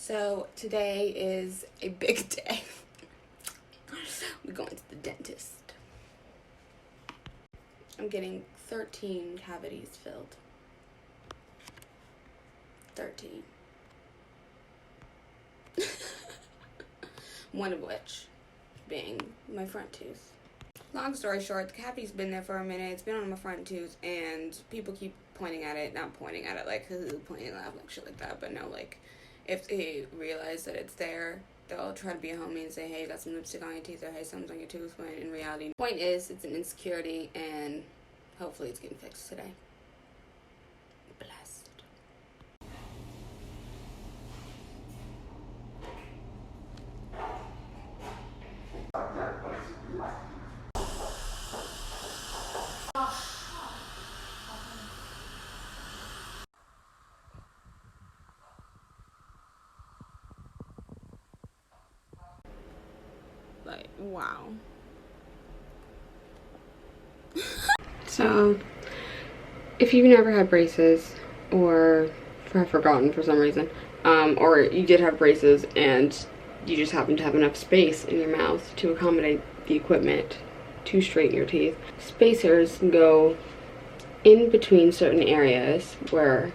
So today is a big day. We're going to the dentist. I'm getting 13 cavities filled. 13. One of which being my front tooth. Long story short, the cavity's been there for a minute. It's been on my front tooth, and people keep pointing at it. Not pointing at it like, pointing at it, like shit like that, but no, like, if they realize that it's there, they'll try to be a homie and say, hey, you got some lipstick on your teeth, or hey, something's on your tooth, when in reality, the point is, it's an insecurity, and hopefully it's getting fixed today. Blessed. Like, wow. So, if you've never had braces, or have forgotten for some reason, or you did have braces and you just happen to have enough space in your mouth to accommodate the equipment to straighten your teeth, spacers go in between certain areas where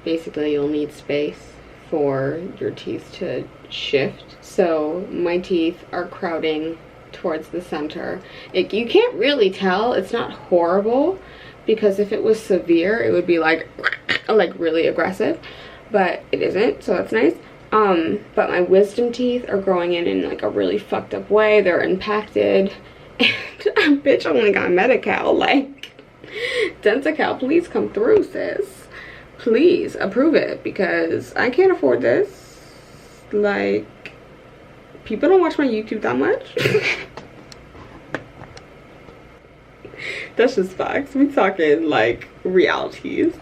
basically you'll need space for your teeth to shift. So my teeth are crowding towards the center. You can't really tell. It's not horrible, because if it was severe it would be like really aggressive, but it isn't, so that's nice. But my wisdom teeth are growing in like a really fucked up way. They're impacted, and bitch, I only got Medi-Cal. Like, Dentacal, please come through, sis. Please approve it, because I can't afford this. Like, people don't watch my YouTube that much. That's just facts. We talking like realities.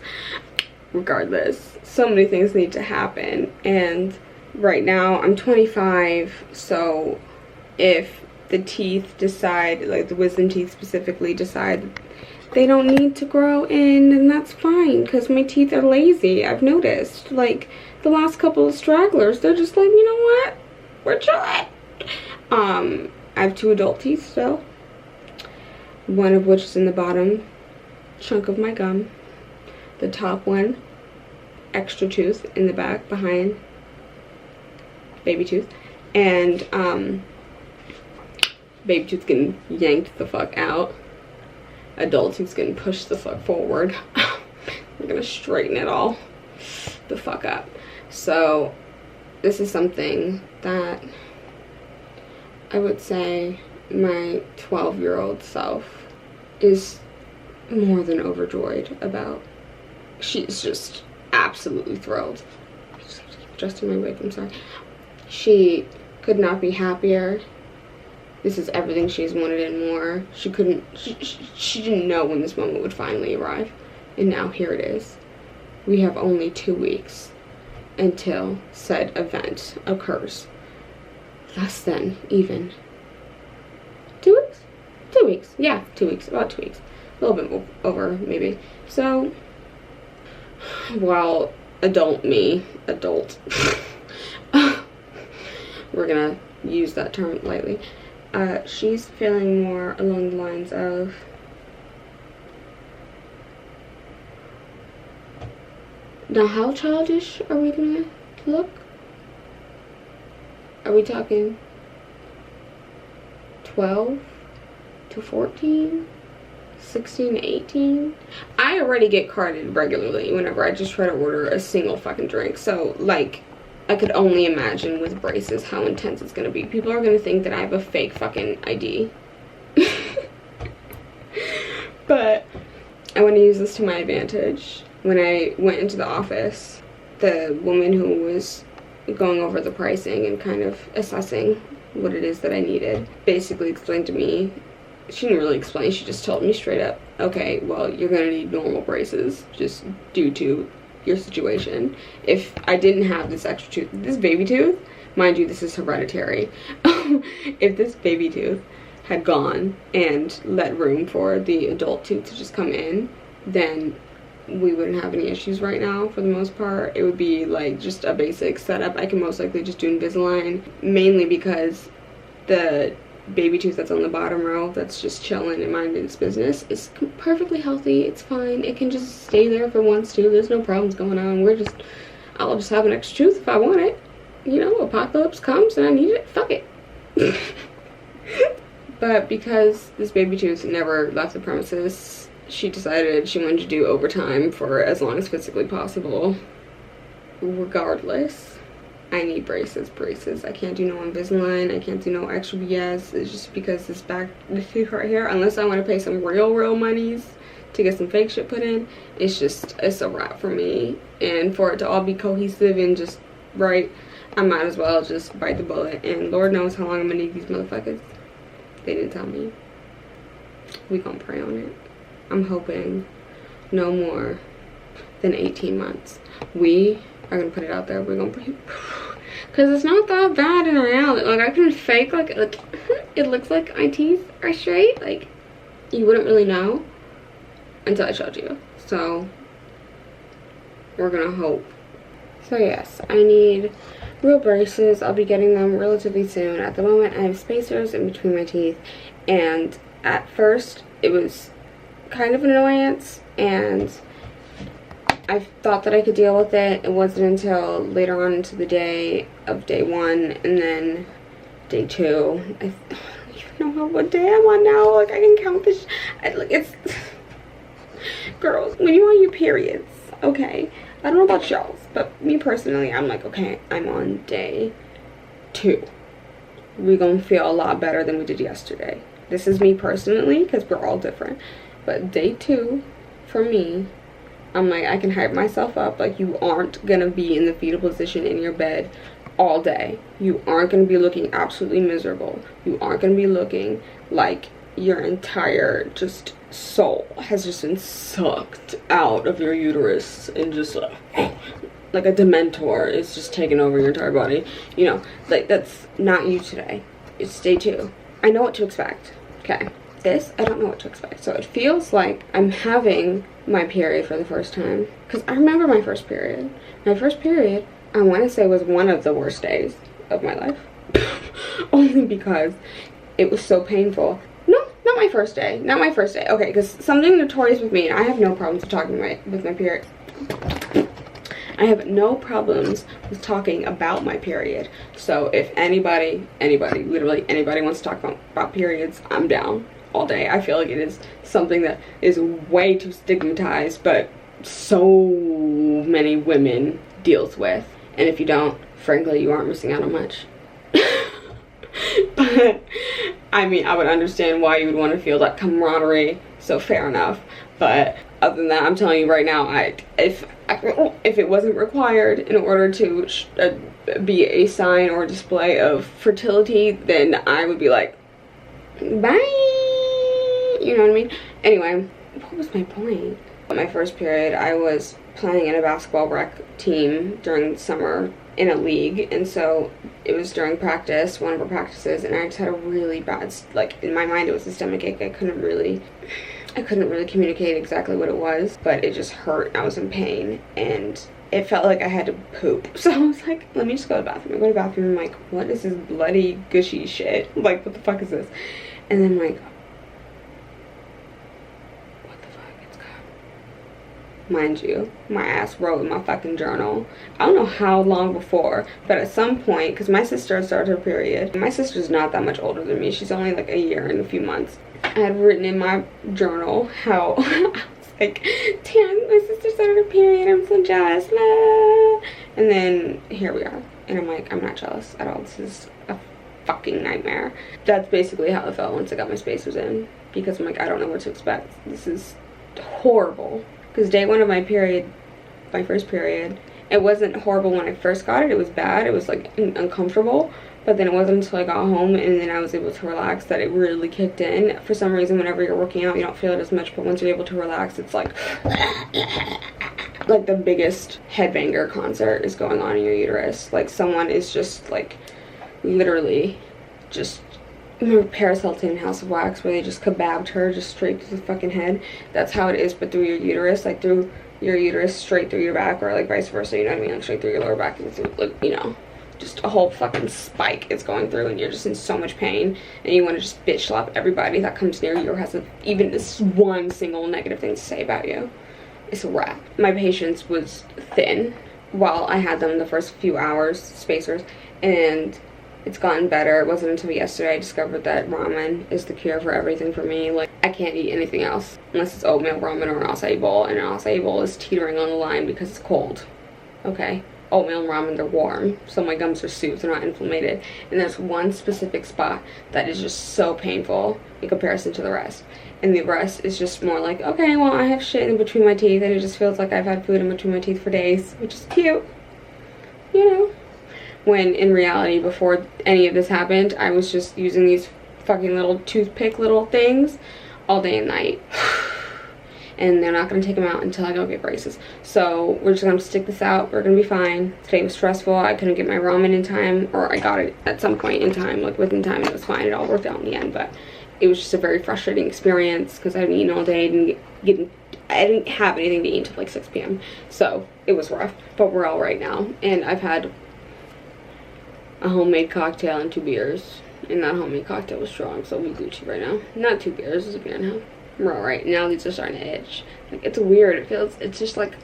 Regardless, so many things need to happen, and right now I'm 25, so if the teeth decide, like the wisdom teeth specifically, decide they don't need to grow in, then that's fine, because my teeth are lazy. I've noticed, like, the last couple of stragglers, they're just like, you know what, we're chilling. I have 2 adult teeth still, one of which is in the bottom chunk of my gum. The top one, extra tooth in the back behind baby tooth, and baby tooth getting yanked the fuck out. Adult tooth's getting pushed the fuck forward. We're gonna straighten it all the fuck up. So this is something that I would say my 12-year-old self is more than overjoyed about. She's just absolutely thrilled. Just adjusting my wig, I'm sorry. She could not be happier. This is everything she's wanted and more. She didn't know when this moment would finally arrive, and now here it is. We have only 2 weeks until said event occurs. Less than even 2 weeks? 2 weeks, yeah, 2 weeks, about 2 weeks. A little bit over, maybe. So, while adult, we're gonna use that term lightly, she's feeling more along the lines of, now how childish are we gonna look? Are we talking 12 to 14? 16 to 18? I already get carded regularly whenever I just try to order a single fucking drink. So, like, I could only imagine with braces how intense it's gonna be. People are gonna think that I have a fake fucking ID. But I want to use this to my advantage. When I went into the office, the woman who was going over the pricing and kind of assessing what it is that I needed basically explained to me, she didn't really explain, she just told me straight up, okay, well, you're gonna need normal braces just due to your situation. If I didn't have this extra tooth, this baby tooth, mind you, this is hereditary. If this baby tooth had gone and let room for the adult tooth to just come in, then we wouldn't have any issues right now. For the most part, it would be like just a basic setup. I can most likely just do Invisalign, mainly because the baby tooth that's on the bottom row that's just chilling and minding its business is perfectly healthy. It's fine. It can just stay there if it wants to. There's no problems going on. I'll just have an extra tooth if I want it. You know, apocalypse comes and I need it, fuck it. But because this baby tooth never left the premises, she decided she wanted to do overtime for as long as physically possible. Regardless, I need braces. I can't do no Invisalign. I can't do no extra BS. It's just because this tooth right here, unless I want to pay some real monies to get some fake shit put in, it's a wrap for me. And for it to all be cohesive and just right, I might as well just bite the bullet. And Lord knows how long I'm gonna need these motherfuckers. They didn't tell me. We gonna pray on it. I'm hoping no more than 18 months. We are gonna put it out there. We're gonna pray. Because it's not that bad in reality. Like, I can fake like it looks like my teeth are straight. Like, you wouldn't really know until I showed you. So we're gonna hope. So yes, I need real braces. I'll be getting them relatively soon. At the moment, I have spacers in between my teeth, and at first it was kind of an annoyance, and I thought that I could deal with it. It wasn't until later on into the day of day 1 and then day 2. I don't even know what day I'm on now. Like, I can count this. It's girls, when you're on your periods, okay, I don't know about y'all, but me personally, I'm like, okay, I'm on day 2. We're gonna feel a lot better than we did yesterday. This is me personally, because we're all different. But day 2, for me, I'm like, I can hype myself up. Like, you aren't gonna be in the fetal position in your bed all day. You aren't gonna be looking absolutely miserable. You aren't gonna be looking like your entire just soul has just been sucked out of your uterus and just like a dementor is just taking over your entire body. You know, like, that's not you today. It's day 2. I know what to expect. Okay, this, I don't know what to expect. So it feels like I'm having my period for the first time, because I remember my first period. My first period, I want to say, was one of the worst days of my life. Only because it was so painful. Not my first day. Not my first day. Okay, because something notorious with me, and I have no problems with talking with my period. I have no problems with talking about my period. So if anybody, literally anybody wants to talk about periods, I'm down all day. I feel like it is something that is way too stigmatized, but so many women deals with. And if you don't, frankly, you aren't missing out on much. But I mean, I would understand why you would want to feel that camaraderie, so fair enough. But other than that, I'm telling you right now, if it wasn't required in order to be a sign or display of fertility, then I would be like, bye. You know what I mean? Anyway, what was my point? My first period, I was playing in a basketball rec team during the summer in a league, and so it was during practice, one of our practices, and I just had a really bad, like, in my mind it was a stomach ache. I couldn't really communicate exactly what it was, but it just hurt. I was in pain and it felt like I had to poop. So I was like, let me just go to the bathroom. I go to the bathroom, I'm like, what is this bloody gushy shit? Like, what the fuck is this? And then I'm like, what the fuck? It's gone. Mind you, my ass wrote in my fucking journal. I don't know how long before, but at some point, because my sister started her period. My sister's not that much older than me. She's only like a year and a few months. I had written in my journal how I was like, damn, my sister started her period, I'm so jealous, blah. And then here we are, and I'm like, I'm not jealous at all. This is a fucking nightmare. That's basically how it felt once I got my spacers in, because I'm like, I don't know what to expect. This is horrible. Because day 1 of my period, my first period, it wasn't horrible when I first got it. It was bad. It was like uncomfortable. But then it wasn't until I got home and then I was able to relax that it really kicked in. For some reason, whenever you're working out, you don't feel it as much. But once you're able to relax, it's like the biggest headbanger concert is going on in your uterus. Like, someone is just like literally just, remember Paris Hilton in House of Wax, where they just kebabbed her just straight to the fucking head? That's how it is, but through your uterus, like through your uterus straight through your back, or like vice versa, you know what I mean, like straight through your lower back, and through, like, you know, just a whole fucking spike is going through, and you're just in so much pain, and you want to just bitch slap everybody that comes near you or has even this one single negative thing to say about you. It's a wrap. My patience was thin while I had them the first few hours, spacers, and it's gotten better. It wasn't until yesterday I discovered that ramen is the cure for everything for me. Like, I can't eat anything else unless it's oatmeal ramen or an acai bowl, and an acai bowl is teetering on the line because it's cold. Okay? Oatmeal and ramen, they're warm, so my gums are soothed, they're not inflamed. And there's one specific spot that is just so painful in comparison to the rest. And the rest is just more like, okay, well, I have shit in between my teeth, and it just feels like I've had food in between my teeth for days, which is cute, you know? When in reality, before any of this happened, I was just using these fucking little toothpick little things all day and night. And they're not going to take them out until I go get braces. So we're just going to stick this out. We're going to be fine. Today was stressful. I couldn't get my ramen in time, or I got it at some point in time, like within time, and it was fine. It all worked out in the end, but it was just a very frustrating experience because I hadn't eaten all day. I didn't have anything to eat until like 6 p.m. So it was rough, but we're all right now. And I've had a homemade cocktail and 2 beers, and that homemade cocktail was strong, so we Gucci right now. Not 2 beers, it's a beer and a half. We're all right now. These are starting to itch. Like, it's weird. It's just like,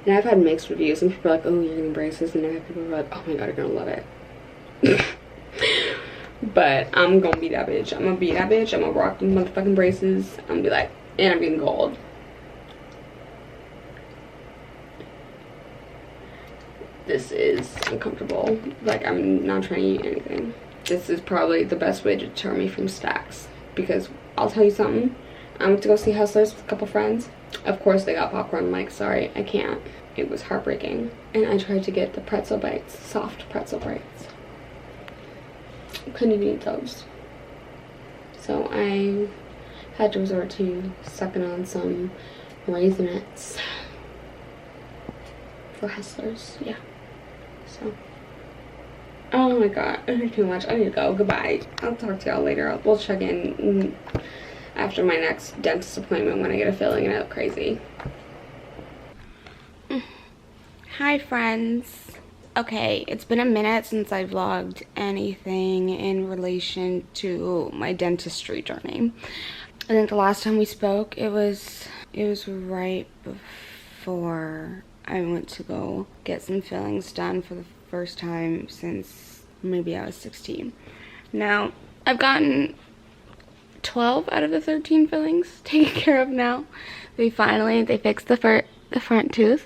and I've had mixed reviews. Some people are like, oh, you're getting braces, and I've had people who are like, oh my god, you're gonna love it. But I'm gonna be that bitch. I'm gonna be that bitch. I'm gonna rock the motherfucking braces. I'm gonna be like, and I'm getting gold. This is uncomfortable. Like, I'm not trying to eat anything. This is probably the best way to deter me from stacks, because I'll tell you something. I went to go see Hustlers with a couple friends. Of course they got popcorn. I'm like, sorry, I can't. It was heartbreaking. And I tried to get the pretzel bites, soft pretzel bites. Couldn't even eat those. So I had to resort to sucking on some Raisinets for Hustlers. Yeah. So, oh my god, I heard too much. I need to go. Goodbye. I'll talk to y'all later. We'll check in after my next dentist appointment when I get a filling and I look crazy. Hi friends. Okay, it's been a minute since I vlogged anything in relation to my dentistry journey. I think the last time we spoke, it was right before I went to go get some fillings done for the first time since maybe I was 16. Now, I've gotten 12 out of the 13 fillings taken care of now. They fixed the front tooth.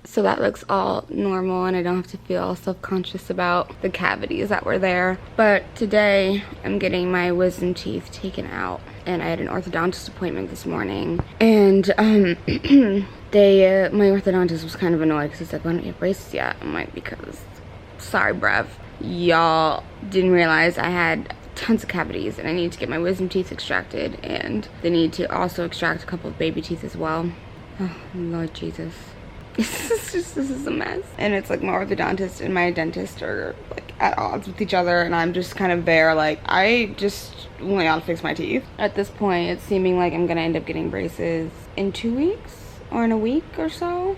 So that looks all normal, and I don't have to feel all self-conscious about the cavities that were there. But today, I'm getting my wisdom teeth taken out, and I had an orthodontist appointment this morning. And my orthodontist was kind of annoyed because he said, why don't you have braces yet? I'm like, because, sorry bruv, y'all didn't realize I had tons of cavities and I need to get my wisdom teeth extracted, and they need to also extract a couple of baby teeth as well. Oh, Lord Jesus. This is a mess. And it's like my orthodontist and my dentist are like at odds with each other, and I'm just kind of there like, I just want y'all to fix my teeth. At this point, it's seeming like I'm gonna end up getting braces in 2 weeks or in a week or so.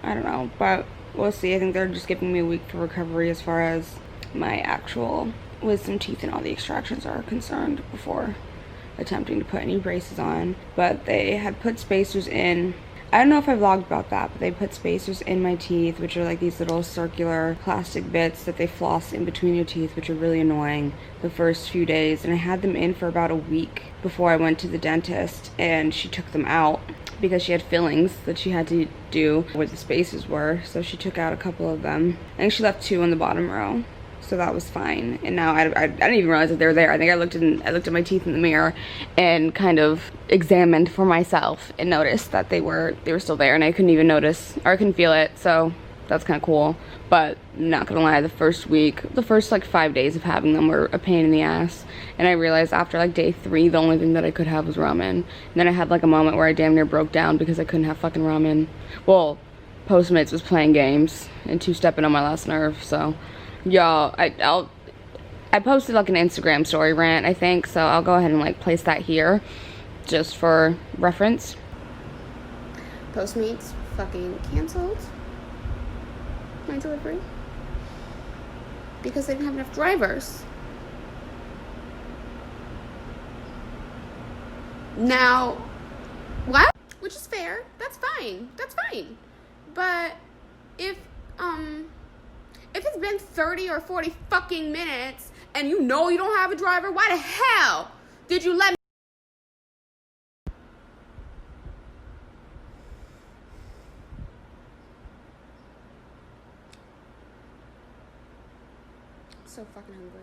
I don't know, but we'll see. I think they're just giving me a week for recovery as far as my actual wisdom teeth and all the extractions are concerned before attempting to put any braces on. But they had put spacers in. I don't know if I vlogged about that, but they put spacers in my teeth, which are like these little circular plastic bits that they floss in between your teeth, which are really annoying the first few days. And I had them in for about a week before I went to the dentist, and she took them out because she had fillings that she had to do where the spacers were. So she took out a couple of them. I think she left 2 on the bottom row. So that was fine. And now I didn't even realize that they were there. I think I looked at my teeth in the mirror and kind of examined for myself and noticed that they were still there, and I couldn't even notice, or I couldn't feel it. So that's kind of cool. But not gonna lie, the first like 5 days of having them were a pain in the ass. And I realized after like day 3, the only thing that I could have was ramen. And then I had like a moment where I damn near broke down because I couldn't have fucking ramen. Well, Postmates was playing games and two-stepping on my last nerve, so. Y'all, I posted like an Instagram story rant, I think, so I'll go ahead and like place that here. just for reference. Postmates fucking canceled my delivery because they didn't have enough drivers. Now, what? Which is fair. That's fine. But if it's been 30 or 40 fucking minutes and you know you don't have a driver, why the hell did you let me? So fucking hungry.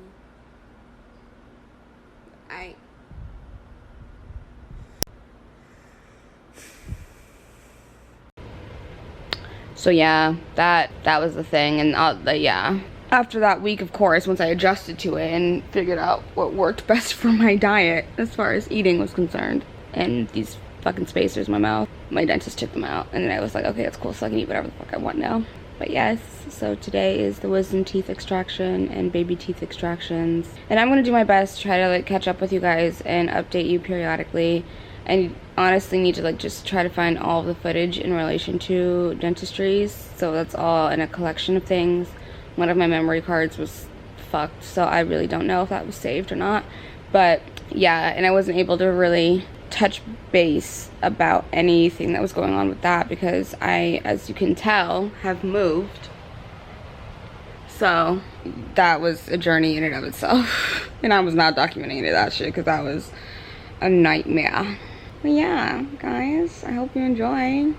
So yeah, that was the thing. And yeah, after that week, of course, once I adjusted to it and figured out what worked best for my diet as far as eating was concerned, and these fucking spacers in my mouth, my dentist took them out, and then I was like, okay, that's cool, so I can eat whatever the fuck I want now. But yes, so today is the wisdom teeth extraction and baby teeth extractions, and I'm gonna do my best to try to like catch up with you guys and update you periodically. I honestly need to like just try to find all of the footage in relation to dentistries, so that's all in a collection of things. One of my memory cards was fucked, so I really don't know if that was saved or not. But yeah, and I wasn't able to really touch base about anything that was going on with that because I, as you can tell, have moved. So that was a journey in and of itself. And I was not documenting any of that shit because that was a nightmare. But yeah, guys, I hope you enjoy.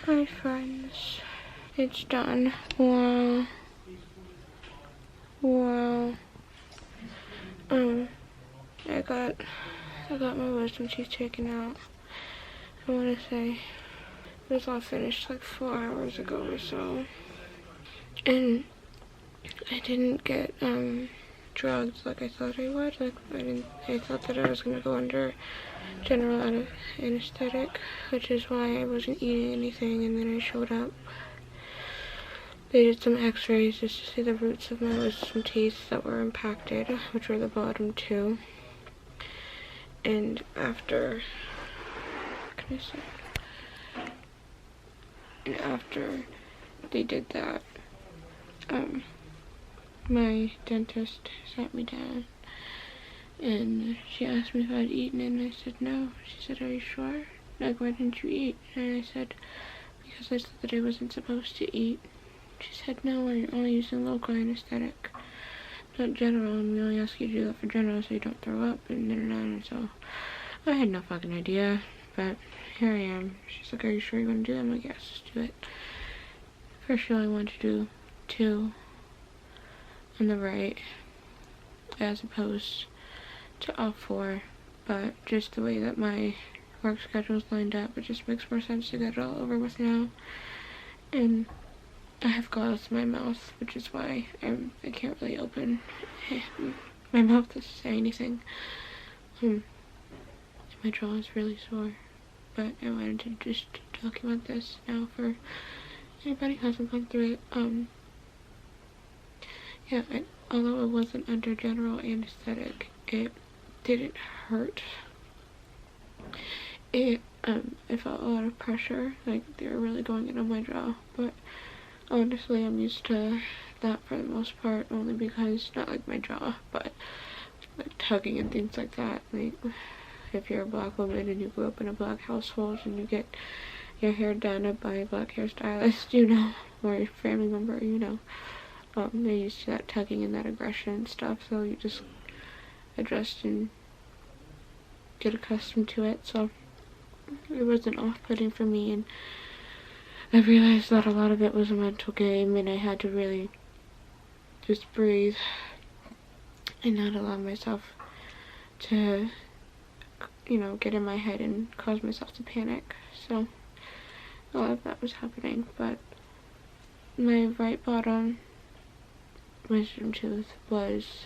Hi friends, it's done. Wow. I got my wisdom teeth taken out. I want to say it was all finished like 4 hours ago or so. And I didn't get drugs like I thought I would. Like I thought that I was gonna go under general anesthetic, which is why I wasn't eating anything. And then I showed up. They did some x-rays just to see the roots of my wisdom teeth that were impacted, which were the bottom 2. And after, what can I say? And after they did that, my dentist sat me down and she asked me if I'd eaten, and I said no. She said, are you sure? Like, why didn't you eat? And I said, because I said that I wasn't supposed to eat. She said, no, we're only using local anesthetic, not general, and we only ask you to do that for general so you don't throw up, and so I had no fucking idea, but here I am. She's like, are you sure you want to do that? I'm like, yes, let's do it. First, she only wanted to do 2 on the right, as opposed to all 4, but just the way that my work schedule is lined up, it just makes more sense to get it all over with now. And I have gauze in my mouth, which is why I can't really open my mouth to say anything. My jaw is really sore, but I wanted to just document this now for anybody who hasn't gone through it. Yeah, although it wasn't under general anesthetic, it didn't hurt. I felt a lot of pressure, like they were really going in on my jaw, but honestly, I'm used to that for the most part, only because, not like my jaw, but like tugging and things like that. Like, if you're a black woman and you grew up in a black household and you get your hair done by a black hairstylist, you know, or your family member, you know, they're used to that tugging and that aggression and stuff, so you just adjust and get accustomed to it. So it wasn't off-putting for me, and I realized that a lot of it was a mental game, and I had to really just breathe and not allow myself to, you know, get in my head and cause myself to panic. So a lot of that was happening, but my right bottom wisdom tooth was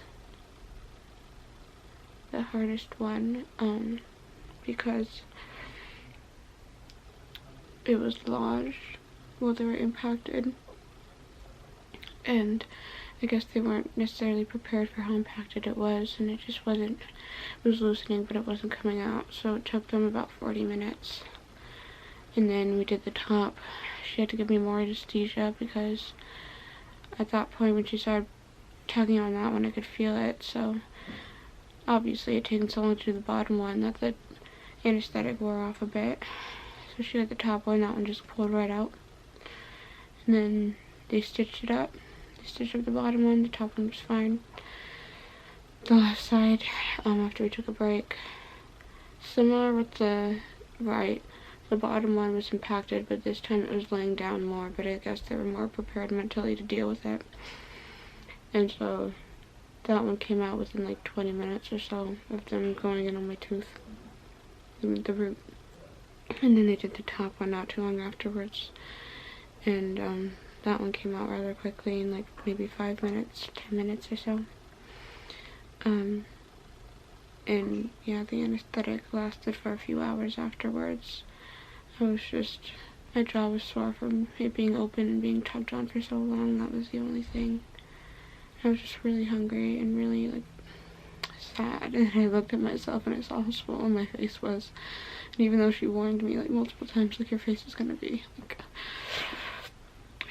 the hardest one, because it was lodged while they were impacted, and I guess they weren't necessarily prepared for how impacted it was, and it just wasn't, it was loosening, but it wasn't coming out, so it took them about 40 minutes. And then we did the top. She had to give me more anesthesia because at that point when she started tugging on that one, I could feel it, so obviously it had taken so long to do the bottom one that the anesthetic wore off a bit. So she had the top one, that one just pulled right out. And then they stitched it up. They stitched up the bottom one, the top one was fine. The left side, after we took a break, similar with the right, the bottom one was impacted, but this time it was laying down more, but I guess they were more prepared mentally to deal with it. And so that one came out within like 20 minutes or so of them going in on my tooth, the root. And then they did the top one not too long afterwards, and that one came out rather quickly in like maybe 5 minutes, 10 minutes or so. And yeah, the anesthetic lasted for a few hours afterwards. I was just, my jaw was sore from it being open and being tugged on for so long. That was the only thing. I was just really hungry and really like sad, and I looked at myself and I saw how swollen my face was. And even though she warned me like multiple times, like, your face is gonna be like,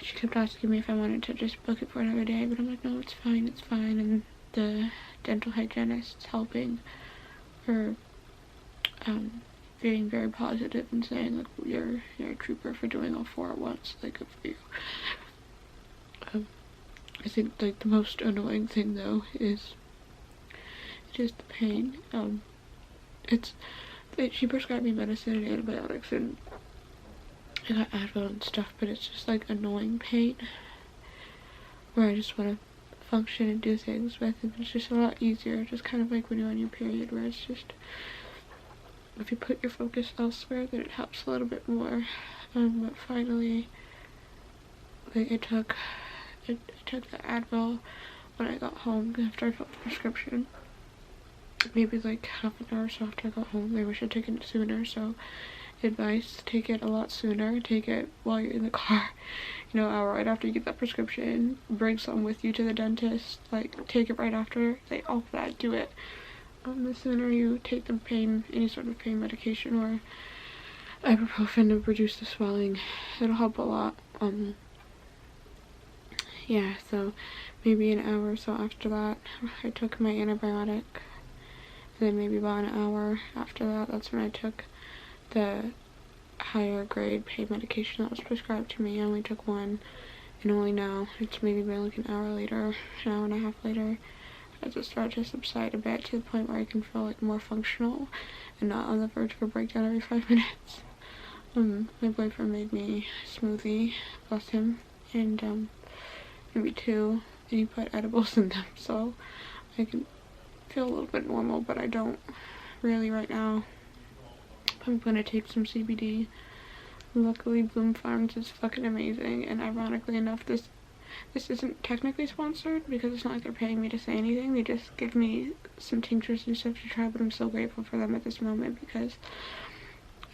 she kept asking me if I wanted to just book it for another day, but I'm like, no, it's fine, it's fine. And the dental hygienist's helping her, being very positive and saying like, you're a trooper for doing all 4 at once, like, good for you. I think like the most annoying thing though is just the pain. She prescribed me medicine and antibiotics, and I got Advil and stuff, but it's just like annoying pain where I just want to function and do things, but I think it's just a lot easier, just kind of like when you're on your period, where it's just, if you put your focus elsewhere, then it helps a little bit more. But finally, like, I took the Advil when I got home after I filled the prescription. Maybe like half an hour or so after I got home. Maybe I should take it sooner, so advice, take it a lot sooner. Take it while you're in the car, you know, hour right after you get that prescription. Bring some with you to the dentist, like, take it right after, like, all of that, do it. The sooner you take the pain, any sort of pain medication or ibuprofen to reduce the swelling, it'll help a lot. Yeah, so maybe an hour or so after that, I took my antibiotic. And then maybe about an hour after that, that's when I took the higher grade pain medication that was prescribed to me. I only took one, and only now, it's maybe been like an hour later, an hour and a half later, as it started to subside a bit to the point where I can feel like more functional and not on the verge of a breakdown every 5 minutes. My boyfriend made me a smoothie, bless him, and maybe 2, and he put edibles in them, so I can feel a little bit normal, but I don't really right now. I'm gonna take some CBD. Luckily, Bloom Farms is fucking amazing, and ironically enough, this isn't technically sponsored because it's not like they're paying me to say anything. They just give me some tinctures and stuff to try, but I'm so grateful for them at this moment because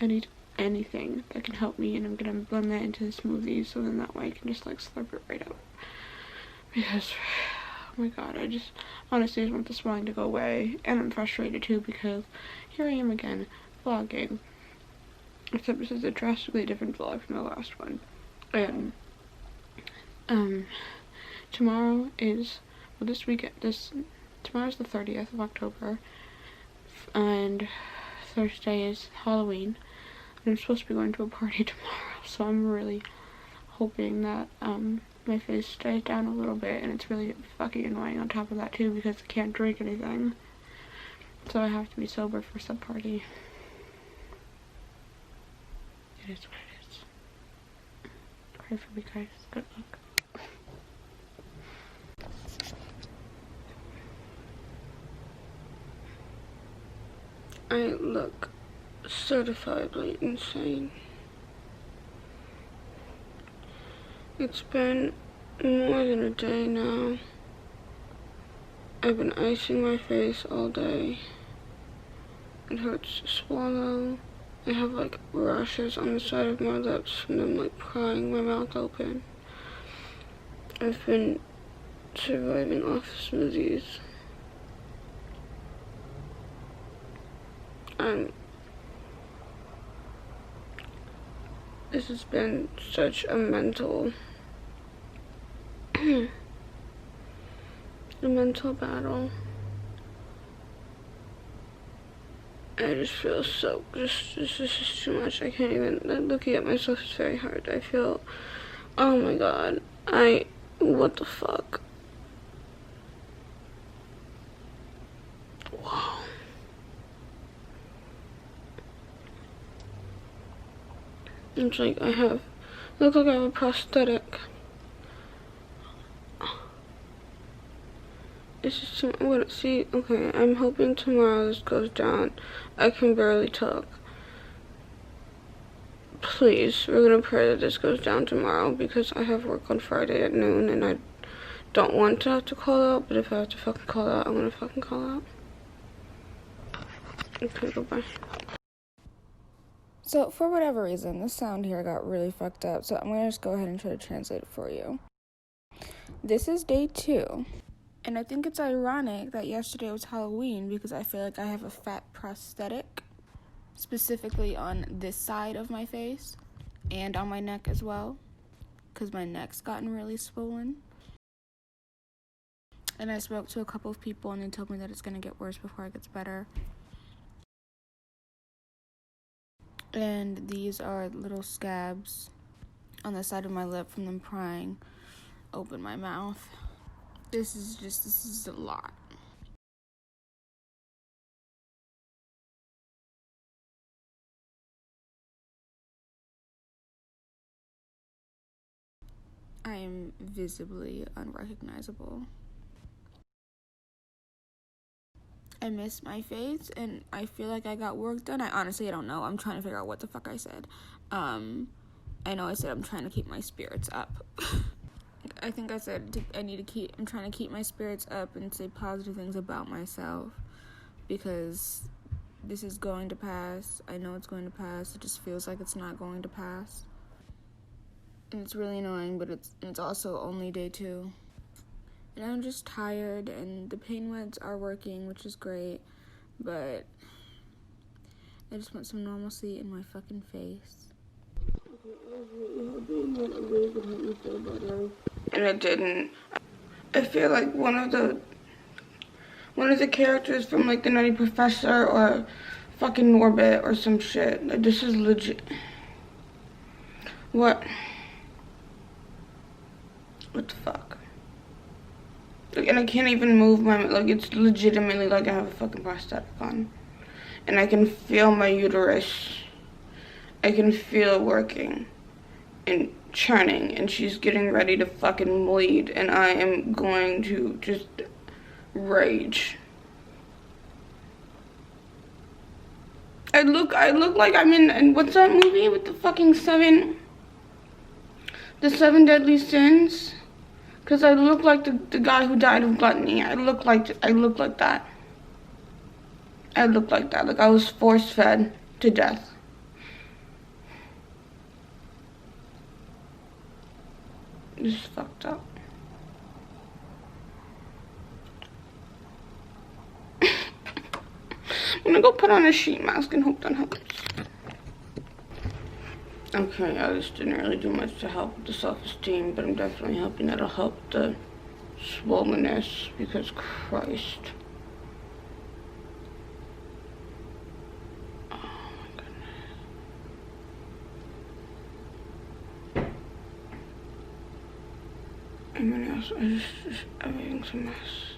I need anything that can help me, and I'm gonna blend that into the smoothie so then that way I can just like slurp it right up. Because, oh my god, I just honestly just want the swelling to go away, and I'm frustrated too because here I am again vlogging, except this is a drastically different vlog from the last one. And tomorrow is, well, this weekend, tomorrow's the 30th of October, and Thursday is Halloween, and I'm supposed to be going to a party tomorrow, so I'm really hoping that my face stays down a little bit. And it's really fucking annoying on top of that too because I can't drink anything, so I have to be sober for some party. It is what it is. Pray for me, guys. Good luck. I look certifiably insane. It's been more than a day now. I've been icing my face all day. It hurts to swallow. I have like rashes on the side of my lips from them like prying my mouth open. I've been surviving off smoothies. This has been such a mental battle. I just feel so, this is just too much. I can't even, looking at myself is very hard. I feel, oh my god, what the fuck? Wow. It's like look like I have a prosthetic. It's just what, see, okay, I'm hoping tomorrow this goes down. I can barely talk. Please, we're gonna pray that this goes down tomorrow because I have work on Friday at noon and I don't want to have to call out, but if I have to fucking call out, I'm gonna fucking call out. Okay, goodbye. So, for whatever reason, the sound here got really fucked up, so I'm gonna just go ahead and try to translate it for you. This is day 2. And I think it's ironic that yesterday was Halloween because I feel like I have a fat prosthetic, specifically on this side of my face and on my neck as well, because my neck's gotten really swollen. And I spoke to a couple of people and they told me that it's going to get worse before it gets better. And these are little scabs on the side of my lip from them prying open my mouth. This is a lot. I am visibly unrecognizable. I miss my face and I feel like I got work done. I don't know. I'm trying to figure out what the fuck I said. I know I said I'm trying to keep my spirits up. I think I said I'm trying to keep my spirits up and say positive things about myself because this is going to pass. I know it's going to pass. It just feels like it's not going to pass. And it's really annoying, but it's also only day 2. And I'm just tired and the pain meds are working, which is great, but I just want some normalcy in my fucking face. And it didn't. I feel like one of the characters from like the Nutty Professor or fucking Norbit or some shit. Like, this is legit. What the fuck? Like, and I can't even move like, it's legitimately like I have a fucking prosthetic on. And I can feel my uterus. I can feel it working and churning, and she's getting ready to fucking bleed, and I am going to just rage. I look like I'm in what's that movie with the fucking 7 Deadly Sins? Because I look like the guy who died of gluttony. I look like that. I look like that. Like I was force-fed to death. This is fucked up. I'm gonna go put on a sheet mask and hope that helps. Okay, I just didn't really do much to help the self-esteem, but I'm definitely hoping that'll help the swollenness, because Christ. Oh my goodness. I mean, everything's a mess.